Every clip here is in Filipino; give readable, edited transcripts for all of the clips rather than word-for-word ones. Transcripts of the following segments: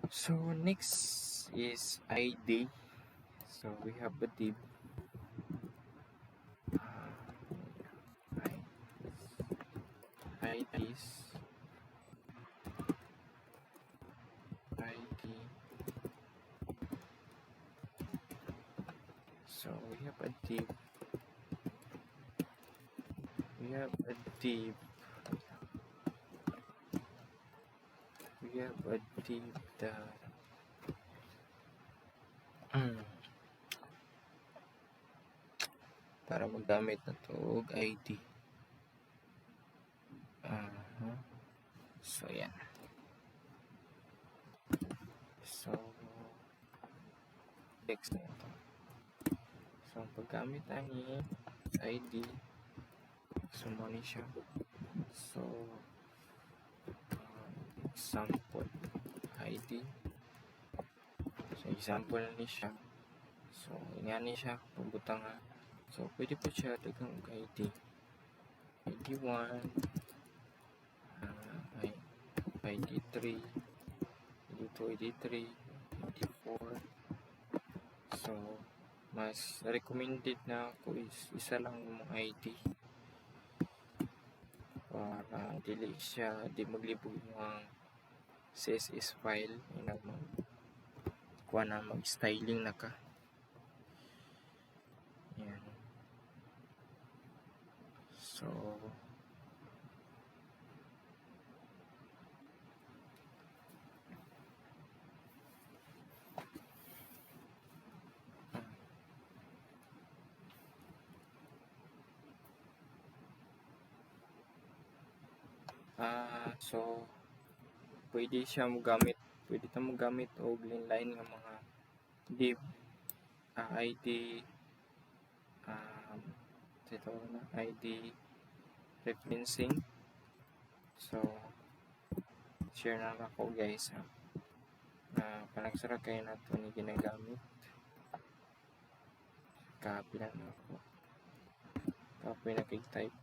So next is ID. So we have a div IDs, ID. So we have a div. We have a div. We have a div that para magamit na to og ID. So yan. So text na ito. So paggamit ani ID, so mo ni siya. So example ID. So example na ni siya. So nga ni siya pabutang nga. So pwede po siya dagang og ID. ID1, ID3, ID2, ID3, ID4. So mas recommended na ako is isa lang yung ID para dili siya di maglibog yung CSS file kuha na mag styling na ka. Yan. So so pwede siya magamit, pwede ta magamit og inline nga mga div, ID, ito na ID referencing. So share na ako guys panagsara kayo na ito ni ginagamit. Copy lang ako, copy na kay type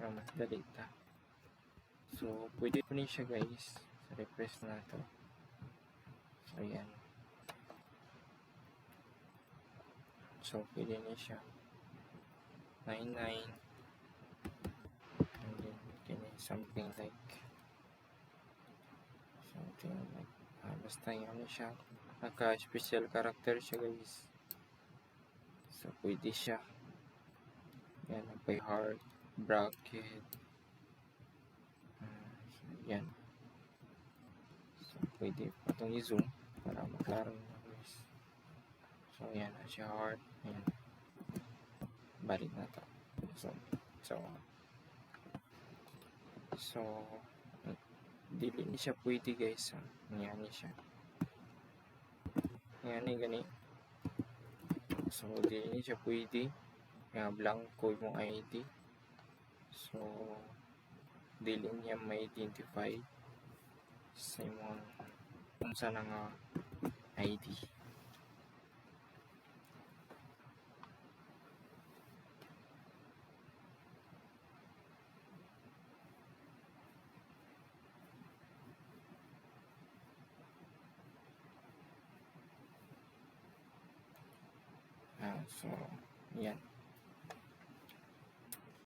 para mas dali ta. So pwede po ni siya guys sa refresh na ito. So yan. So pwede ni siya 99 and then something like basta yun siya, naka special character siya guys. So pwede siya yan, by heart, bracket, so yan. So pwede patong i-zoom para maklaro na guys. So yan na siya, heart, yan, balik na to. So dili ni siya pwede guys. Yan ni siya, yan ni gani. So dili ni siya pwede nga blanco yung ID. So dili niya ma-identify sa imong unsa na nga ID. So yan.